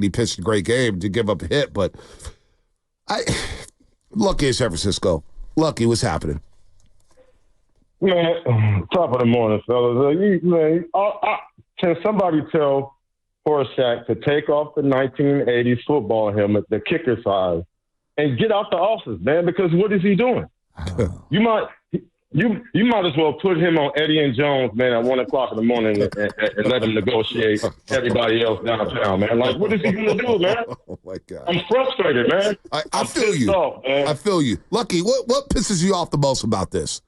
he pitched a great game to give up a hit, but lucky in San Francisco. Lucky, what's happening? Man, top of the morning, fellas. Can somebody tell Horshack to take off the 1980s football helmet, the kicker size, and get out the office, man? Because what is he doing? You might as well put him on Eddie and Jones, man, at 1 o'clock in the morning and let him negotiate everybody else downtown, man. Like, what is he going to do, man? Oh, my God. I'm frustrated, man. I feel you. Off, man. I feel you. Lucky, what pisses you off the most about this?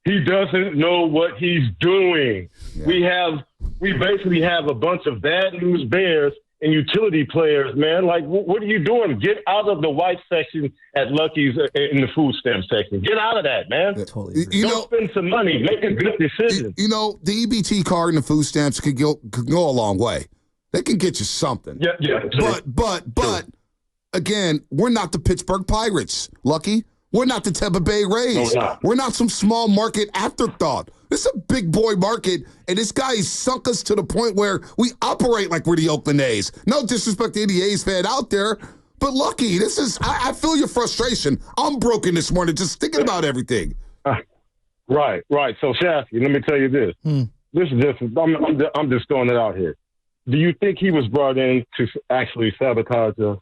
He doesn't know what he's doing. Yeah. We basically have a bunch of bad news bears and utility players, man. Like, what are you doing? Get out of the white section at Lucky's in the food stamp section. Get out of that, man. Totally. Don't spend some money. Make a good decision. You know, the EBT card and the food stamps could go a long way. They can get you something. Yeah. But again, we're not the Pittsburgh Pirates, Lucky. We're not the Tampa Bay Rays. No, we're not some small market afterthought. This is a big boy market, and this guy has sunk us to the point where we operate like we're the Oakland A's. No disrespect to any A's fan out there, but Lucky, I feel your frustration. I'm broken this morning just thinking about everything. Right. So, Shasky, let me tell you this. This is just, I'm just throwing it out here. Do you think he was brought in to actually sabotage us?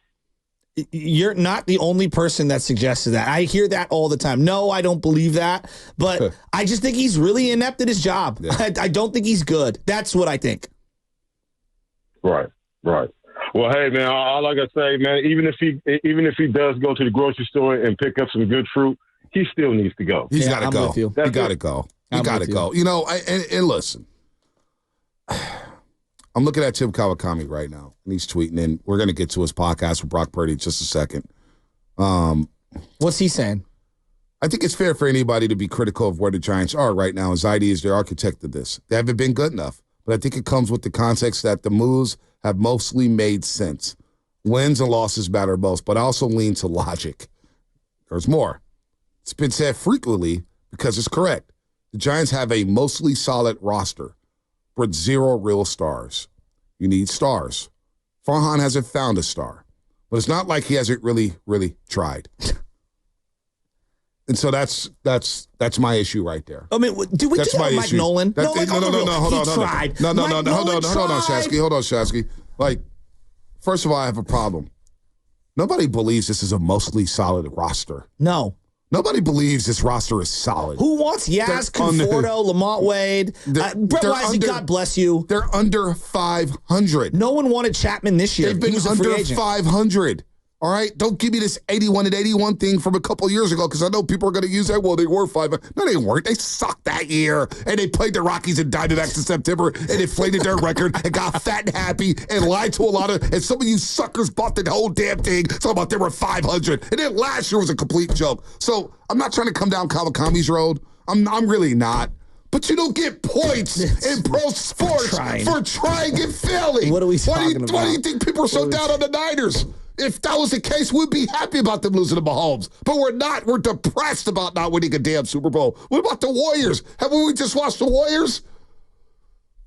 You're not the only person that suggested that. I hear that all the time. No, I don't believe that. But I just think he's really inept at his job. Yeah. I don't think he's good. That's what I think. Right. Well, hey, man, all I got to say, man, even if he does go to the grocery store and pick up some good fruit, he still needs to go. He's got to go. He got to go. He got to go. You know, and listen. I'm looking at Tim Kawakami right now, and he's tweeting, and we're going to get to his podcast with Brock Purdy in just a second. What's he saying? I think it's fair for anybody to be critical of where the Giants are right now, as Zaidi is the architect of this. They haven't been good enough, but I think it comes with the context that the moves have mostly made sense. Wins and losses matter most, but I also lean to logic. There's more. It's been said frequently because it's correct. The Giants have a mostly solid roster, but 0 real stars. You need stars. Farhan hasn't found a star, but it's not like he hasn't really tried. And so that's my issue right there. I mean, do we do that, Mike Nolan? No, hold on, Shasky. Like, first of all, I have a problem. Nobody believes this is a mostly solid roster. No. Nobody believes this roster is solid. Who wants Yaz, Conforto, Lamont Wade? Brett Wisely, God bless you. They're under 500. No one wanted Chapman this year. They've been under 500. All right? Don't give me this 81 and 81 thing from a couple years ago because I know people are going to use that. Well, they were 500. No, they weren't. They sucked that year. And they played the Rockies and Diamondbacks in September and inflated their record and got fat and happy and lied to a lot of, and some of you suckers bought the whole damn thing talking about they were 500. And then last year was a complete joke. So I'm not trying to come down Kawakami's road. I'm really not. But you don't get points in pro sports for trying and failing. What are we talking about? Why do you think people are so down on the Niners? If that was the case, we'd be happy about them losing to Mahomes. But we're not. We're depressed about not winning a damn Super Bowl. What about the Warriors? Haven't we just watched the Warriors?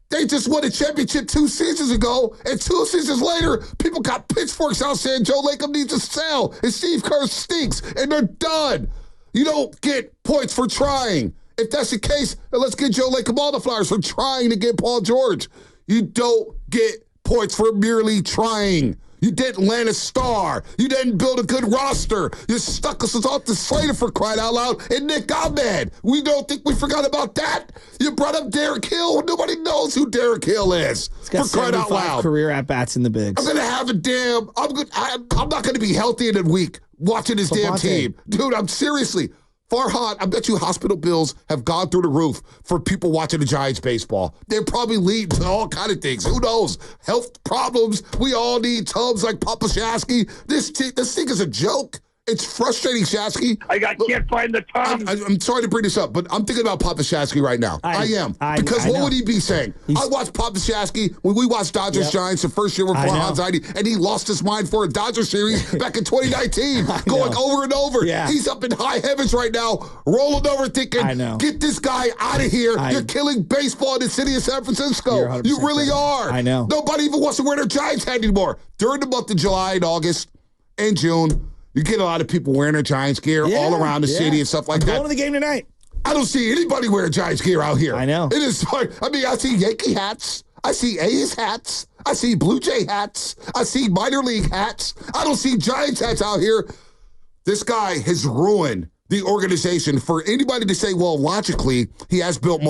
They just won a championship 2 seasons ago, and 2 seasons later, people got pitchforks out saying Joe Lacob needs to sell, and Steve Kerr stinks, and they're done. You don't get points for trying. If that's the case, then let's get Joe Lacob all the flowers for trying to get Paul George. You don't get points for merely trying. You didn't land a star. You didn't build a good roster. You stuck us off the Slater for crying out loud, and Nick Ahmed. We don't think we forgot about that. You brought up Derek Hill. Nobody knows who Derek Hill is. He's got for crying out loud. Career at-bats in the bigs. I'm gonna have I'm not gonna be healthy in a week watching this damn team, dude. I'm seriously. Farhan, I bet you hospital bills have gone through the roof for people watching the Giants baseball. They're probably leading to all kind of things. Who knows? Health problems. We all need tubs like Papa Shasky. This thing is a joke. It's frustrating, Shasky. Can't find the tongue. I'm sorry to bring this up, but I'm thinking about Papa Shasky right now. I am. Because what would he be saying? I watched Papa Shasky when we watched Dodgers Giants the first year with Farhan Zaidi, and he lost his mind for a Dodger series back in 2019, going over and over. Yeah. He's up in high heavens right now, rolling over thinking, get this guy out of here. You're killing baseball in the city of San Francisco. You really are. I know. Nobody even wants to wear their Giants hat anymore. During the month of July and August and June, you get a lot of people wearing their Giants gear all around the city and stuff like that. Going to the game tonight. I don't see anybody wearing Giants gear out here. I know. It is hard. I mean, I see Yankee hats. I see A's hats. I see Blue Jay hats. I see minor league hats. I don't see Giants hats out here. This guy has ruined the organization. For anybody to say, well, logically, he has built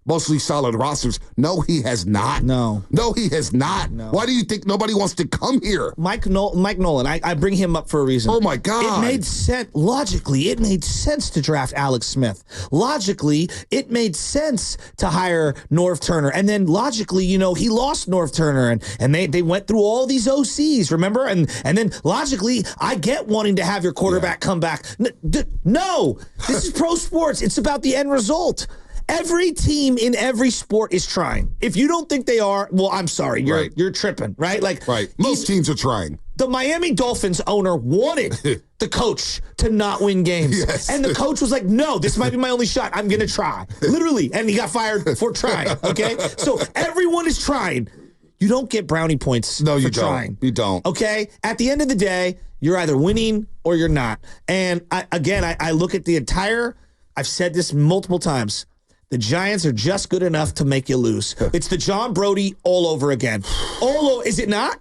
mostly solid rosters. No, he has not. No, he has not. No. Why do you think nobody wants to come here? Mike Nolan, I bring him up for a reason. Oh, my God. It made sense. Logically, it made sense to draft Alex Smith. Logically, it made sense to hire Norv Turner. And then logically, he lost Norv Turner. And they went through all these OCs, remember? And then logically, I get wanting to have your quarterback come back. No, this is pro sports. It's about the end result. Every team in every sport is trying. If you don't think they are, well, I'm sorry. You're tripping, right? Most teams are trying. The Miami Dolphins owner wanted the coach to not win games. Yes. And the coach was like, no, this might be my only shot. I'm going to try. Literally. And he got fired for trying, okay? So everyone is trying. You don't get brownie points for trying. You don't. Okay? At the end of the day, you're either winning or you're not. And I look at the entire, I've said this multiple times, the Giants are just good enough to make you lose. It's the John Brody all over again. Is it not?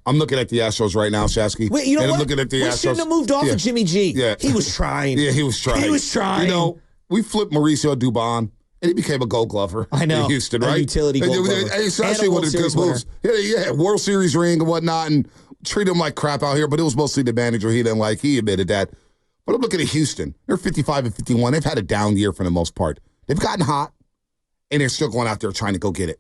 I'm looking at the Astros right now, Shasky. Wait, you know what? I'm looking at the Astros. We shouldn't have moved off of Jimmy G. Yeah. He was trying. He was trying. We flipped Mauricio Dubon, and he became a Gold Glover. I know. In Houston, a right? Utility Gold Glover. It's actually one of the good moves. Yeah, World Series ring and whatnot, and treat him like crap out here, but it was mostly the manager he didn't like. He admitted that. But I'm looking at Houston. They're 55-51. They've had a down year for the most part. They've gotten hot, and they're still going out there trying to go get it.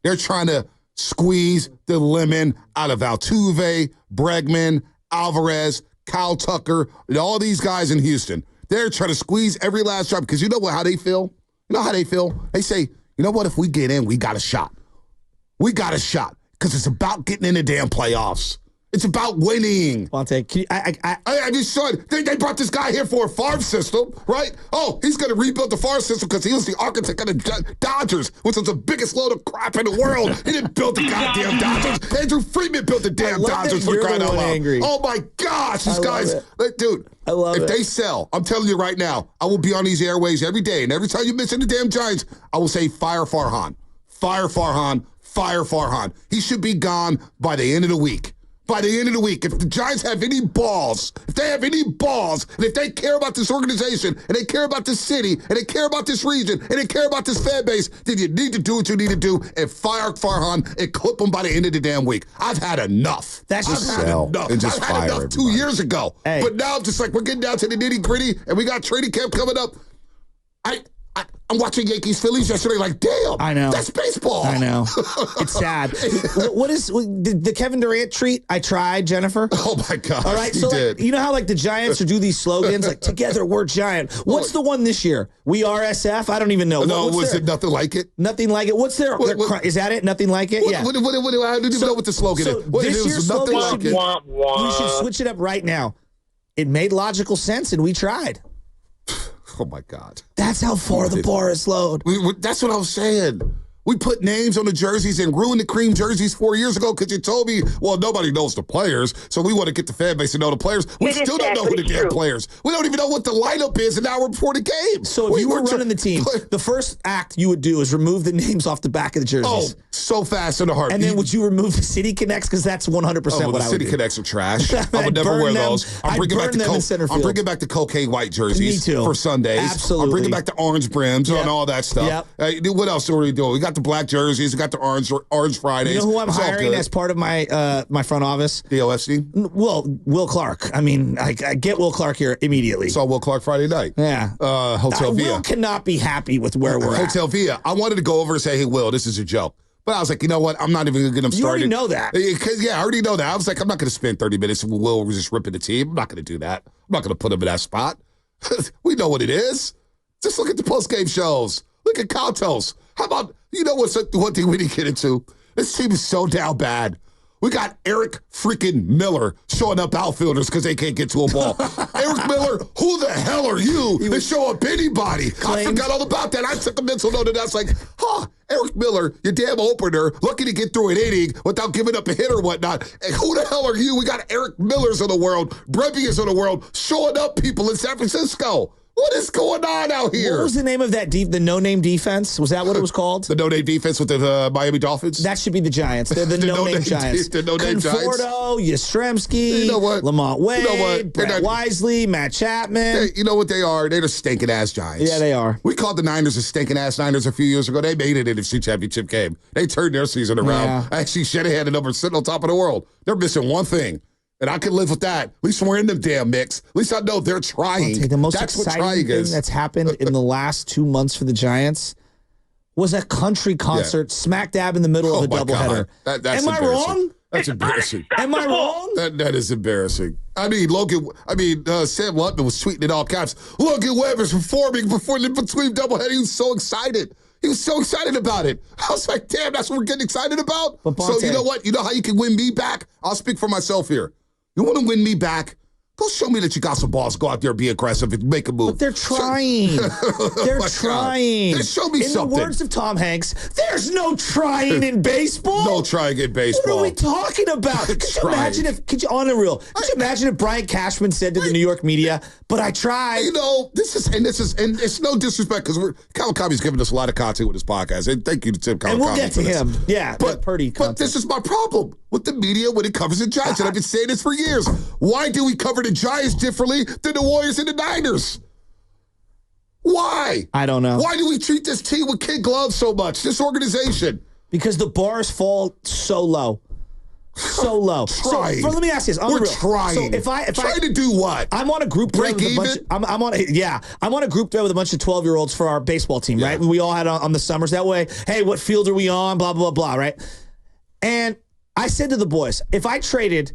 They're trying to squeeze the lemon out of Altuve, Bregman, Alvarez, Kyle Tucker, and all these guys in Houston. They're trying to squeeze every last drop because you know how they feel? You know how they feel? They say, you know what? If we get in, we got a shot. We got a shot because it's about getting in the damn playoffs. It's about winning. Fonte, I just saw it. They brought this guy here for a farm system, right? Oh, he's going to rebuild the farm system because he was the architect of the Dodgers, which was the biggest load of crap in the world. He didn't build the goddamn Dodgers. Andrew Friedman built the damn Dodgers for crying out loud. Angry. Oh, my gosh. These guys, dude, if they sell, I'm telling you right now, I will be on these airways every day. And every time you mention the damn Giants, I will say, fire Farhan. Fire Farhan. Fire Farhan. He should be gone by the end of the week. By the end of the week, if the Giants have any balls, and if they care about this organization, and they care about this city, and they care about this region, and they care about this fan base, then you need to do what you need to do and fire Farhan and clip him by the end of the damn week. I've had enough. I've had enough 2 years ago. Hey. But now I'm just like, we're getting down to the nitty gritty, and we got training camp coming up. I'm watching Yankees Phillies yesterday. Like, damn, I know that's baseball. I know, it's sad. What is the Kevin Durant treat? I tried, Jennifer. Oh my God! All right, so you know how the Giants do these slogans like "Together we're giant." What's the one this year? We are SF. I don't even know. No, was it nothing like it? Nothing like it. What's their is that it? Nothing like it. Yeah. I don't even know what the slogan is. This year's slogan like it. We should switch it up right now. It made logical sense, and we tried. Oh, my God. That's how far the bar is low. That's what I was saying. We put names on the jerseys and ruined the cream jerseys 4 years ago because you told me, well, nobody knows the players, so we want to get the fan base to know the players. We still don't know who the damn players. We don't even know what the lineup is an hour before the game. So if you were running the team, the first act you would do is remove the names off the back of the jerseys. Oh, so fast in the heart. And then would you remove the City Connects? Because that's 100% what I would do. The City Connects are trash. I would never wear those. I'm bringing back the cocaine white jerseys for Sundays. Absolutely. I'm bringing back the orange brims and all that stuff. What else are we doing? We got the black jerseys. We got the orange Fridays. You know who I'm hiring as part of my my front office? The OFC? Well, Will Clark. I mean, I get Will Clark here immediately. Saw Will Clark Friday night. Yeah. Hotel Via. Will cannot be happy with where we're at. Hotel Via. I wanted to go over and say, hey, Will, this is a joke. But I was like, you know what? I'm not even going to get him started. You already know that. Yeah, I already know that. I was like, I'm not going to spend 30 minutes and Will just ripping the team. I'm not going to do that. I'm not going to put him in that spot. We know what it is. Just look at the post-game shows. Look at Contos. How about, you know what's one thing we didn't get into? This team is so down bad. We got Eric freaking Miller showing up outfielders because they can't get to a ball. Eric Miller, who the hell are you to show up anybody? I forgot all about that. I took a mental note and I was like, Eric Miller, your damn opener, lucky to get through an inning without giving up a hit or whatnot. And who the hell are you? We got Eric Millers of the world, Brevius of the world, showing up people in San Francisco. What is going on out here? What was the name of that the no-name defense? Was that what it was called? The no-name defense with the Miami Dolphins? That should be the Giants. They're the no-name Giants. The no-name Giants. Conforto, Yastrzemski, you know what? Lamont Wade, you know what? Brett Wisely, Matt Chapman. You know what they are? They're the stinking-ass Giants. Yeah, they are. We called the Niners the stinking-ass Niners a few years ago. They made it in the NFC Championship game. They turned their season around. Yeah. Actually, Shanahan and them are sitting on top of the world. They're missing one thing. And I can live with that. At least we're in the damn mix. At least I know they're trying. The most That's what exciting trying thing is. that's happened in the last 2 months for the Giants was a country concert smack dab in the middle of a doubleheader. That's Am I wrong? That's embarrassing. Am I wrong? That is embarrassing. Sam Lutman was tweeting in all caps. Logan Weber's performing between doubleheader. He was so excited. He was so excited about it. I was like, damn, that's what we're getting excited about? So you know what? You know how you can win me back? I'll speak for myself here. You want to win me back? Go show me that you got some balls. Go out there and be aggressive and make a move. But they're trying. They're trying. Then show me something. In the words of Tom Hanks, there's no trying in baseball. No trying in baseball. What are we talking about? Could you imagine if Brian Cashman said to the New York media, but I tried. You know, this is it's no disrespect because Kawakabe's giving us a lot of content with his podcast. And thank you to Tim Kawakabe. And we'll get to him. Yeah, but this is my problem with the media when it covers the Giants. And I've been saying this for years. Why do we cover the Giants differently than the Warriors and the Niners? Why? I don't know. Why do we treat this team with kid gloves so much, this organization? Because the bars fall so low. So low. Trying. So let me ask you this. We're trying. So if I trying to do what? I'm on a group thread with Break a bunch. I'm on a group thread with a bunch of 12-year-olds for our baseball team, right? We all had on the summers that way. Hey, what field are we on? Blah blah blah, right? And I said to the boys, if I traded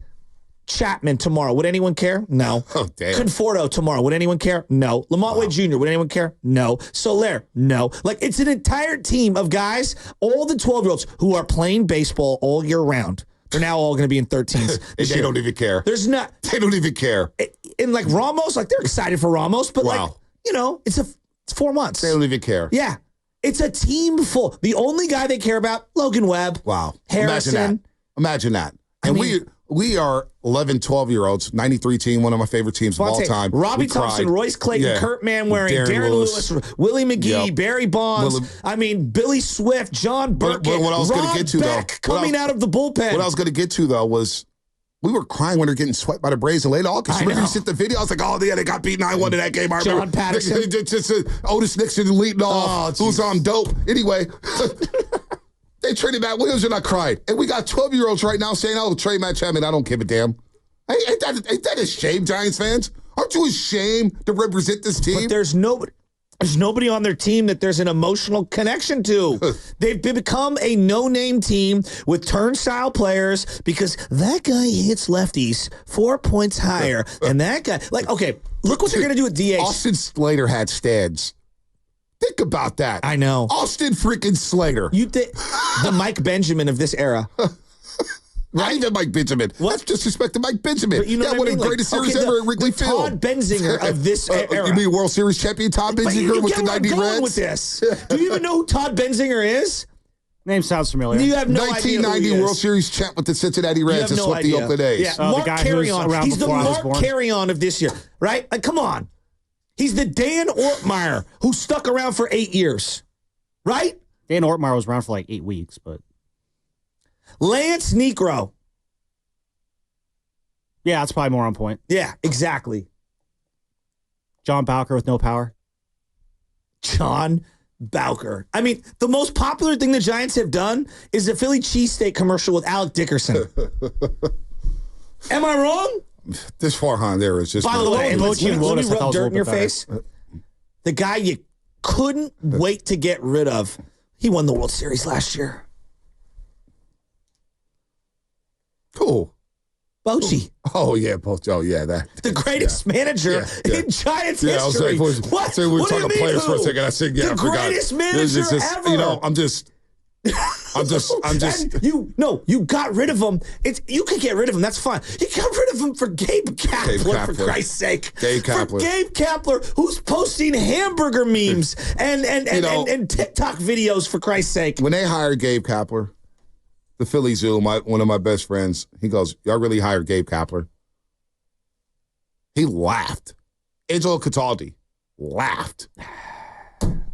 Chapman tomorrow, would anyone care? No. Oh, damn. Conforto tomorrow, would anyone care? No. Lamont Wade Jr., would anyone care? No. Soler, no. Like, it's an entire team of guys, all the 12-year-olds who are playing baseball all year round. They're now all going to be in 13s. And they don't even care. There's not. They don't even care. And like Ramos, like they're excited for Ramos, but like, you know, it's 4 months. They don't even care. Yeah. It's a team full. The only guy they care about, Logan Webb. Wow. Harrison. Imagine that. And we are 11, 12-year-olds, 93 team, one of my favorite teams of all time. Robbie Thompson, Royce Clayton, Kurt Manwaring, Darren Lewis, Willie McGee, Barry Bonds, Billy Swift, John Burkett, what I was Rob get to, Beck coming out of the bullpen. What I was going to get to, though, was we were crying when they're getting swept by the Braves in late August. Remember you sent the video? I was like, oh, yeah, they got beat 9-1 in that game. I remember. John Patterson. Otis Nixon leading off. Who's on dope. Anyway. They traded Matt Williams and I cried. And we got 12-year-olds right now saying, oh, trade Matt Chapman. I don't give a damn. Ain't that a shame, Giants fans? Aren't you ashamed to represent this team? But there's nobody on their team that there's an emotional connection to. They've become a no-name team with turnstile players because that guy hits lefties 4 points higher. And that guy, like, okay, look what they're going to do with DH. Austin Slater had stands. Think about that. I know. Austin freaking Slater. The Mike Benjamin of this era. Not even Mike Benjamin. That's disrespect to Mike Benjamin. But you know one of the greatest series ever at Wrigley Field. Todd Benzinger of this era. You mean World Series champion Todd Benzinger with the 90 Reds? With this. Do you even know who Todd Benzinger is? Name sounds familiar. You have no 1990 idea World Series champ with the Cincinnati Reds and swept the Oakland A's. Yeah. Mark the guy Carrion. He's the Mark born. Carrion of this year, right? Like, come on. He's the Dan Ortmeyer who stuck around for 8 years, right? Dan Ortmeyer was around for like 8 weeks, but Lance Negro. Yeah, that's probably more on point. Yeah, exactly. John Bowker with no power. John Bowker. I mean, the most popular thing the Giants have done is a Philly cheesesteak commercial with Alec Dickerson. Am I wrong? This Farhan there is just... By the way, let me rub dirt in your better. face. The guy you couldn't wait to get rid of, he won the World Series last year. Bochy. Oh, yeah, both. Oh, yeah, that. The greatest manager in Giants history. What? We were What do you talking mean players who? for a second. I said, yeah, The I forgot. greatest manager ever. You know, I'm just. And you got rid of him. You could get rid of him. That's fine. You got rid of him for Gabe Kapler, for Christ's sake. Gabe Kapler. For Gabe Kapler, who's posting hamburger memes and TikTok videos, for Christ's sake. When they hired Gabe Kapler, the Philly Zoo, one of my best friends, he goes, y'all really hired Gabe Kapler? He laughed. Angelo Cataldi laughed.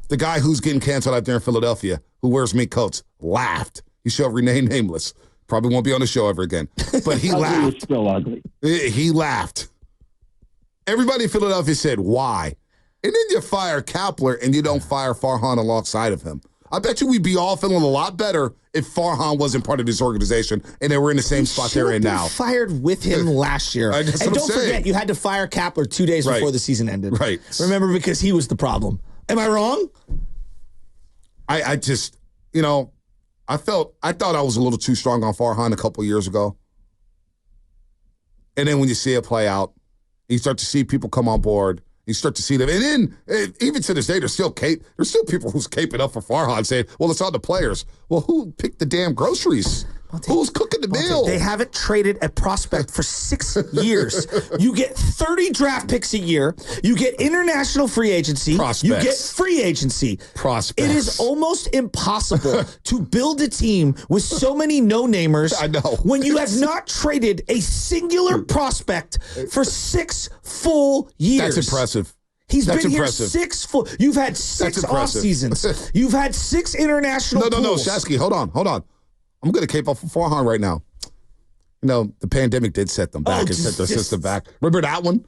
The guy who's getting canceled out there in Philadelphia, who wears mink coats, laughed. He shall remain nameless. Probably won't be on the show ever again. But he laughed. It's still ugly. He laughed. Everybody in Philadelphia said, why? And then you fire Kapler and you don't fire Farhan alongside of him. I bet you we'd be all feeling a lot better if Farhan wasn't part of this organization and they were in the same spot they're in now. Fired with him last year. And don't forget, you had to fire Kapler 2 days before the season ended. Right. Remember, because he was the problem. Am I wrong? I just, I thought I was a little too strong on Farhan a couple years ago. And then when you see it play out, you start to see people come on board. You start to see them. And then, even to this day, there's still people who's caping up for Farhan saying, well, it's on the players. Well, who picked the damn groceries? Who's cooking the meal? They haven't traded a prospect for 6 years. You get 30 draft picks a year. You get international free agency. Prospects. You get free agency. Prospects. It is almost impossible to build a team with so many no-namers. I know. When you have not traded a singular prospect for 6 full years. That's impressive. He's That's been impressive. here 6 full. You've had 6 off seasons. You've had 6 international No, pools. Shasky, hold on. I'm going to cape off for Farhan right now. The pandemic did set them back. It set their system back. Remember that one?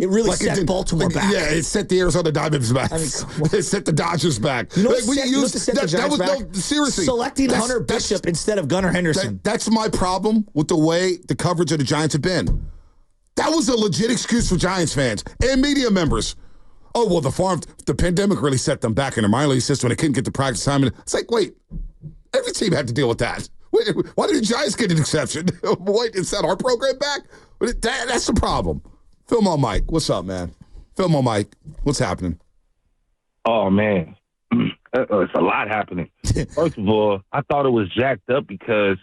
It really set Baltimore back. Yeah, it set the Arizona Diamondbacks back. It set the Dodgers back. You know what set the Giants back? No, seriously. Selecting Hunter Bishop instead of Gunnar Henderson. That's my problem with the way the coverage of the Giants have been. That was a legit excuse for Giants fans and media members. Oh, well, the pandemic really set them back in their minor league system when they couldn't get the practice time. And it's like, wait, every team had to deal with that. Wait, why did the Giants get an exception? Wait, is that our program back? That's the problem. Film on Mike. What's up, man? Film on Mike. What's happening? Oh, man. It's a lot happening. First of all, I thought it was jacked up because,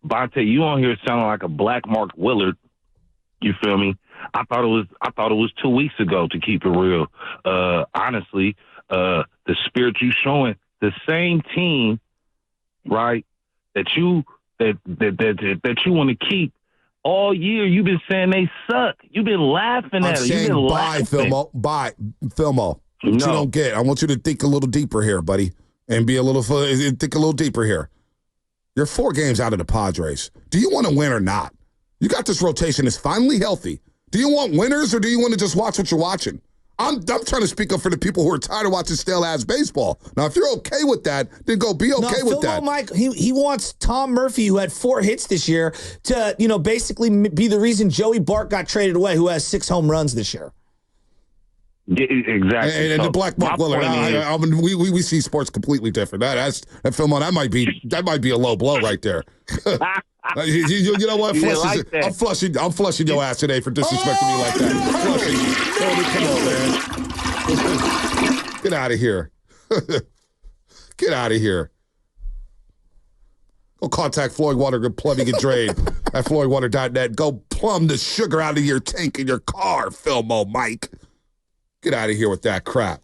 Bonte, you on here sounding like a black Mark Willard. You feel me? I thought it was 2 weeks ago, to keep it real. Honestly, the spirit you showing, the same team, right, that you want to keep all year. You've been saying they suck. You've been laughing at it. You've been laughing. Filmo. What you don't get. I want you to think a little deeper here, buddy, and think a little deeper here. You're 4 games out of the Padres. Do you want to win or not? You got this rotation that's finally healthy. Do you want winners or do you want to just watch what you're watching? I'm trying to speak up for the people who are tired of watching stale-ass baseball. Now, if you're okay with that, then go be okay with that. Mike, he wants Tom Murphy, who had 4 hits this year, to basically be the reason Joey Bart got traded away, who has 6 home runs this year. Yeah, exactly. And the black Mark Willard, we see sports completely different. That film on that might be a low blow right there. You know what? I'm flushing your ass today for disrespecting me like that. Flushing. Come on, man. Get out of here. Get out of here. Go contact Floyd Water, go plumbing and drain at floydwater.net. Go plumb the sugar out of your tank in your car, Filmo Mike. Get out of here with that crap.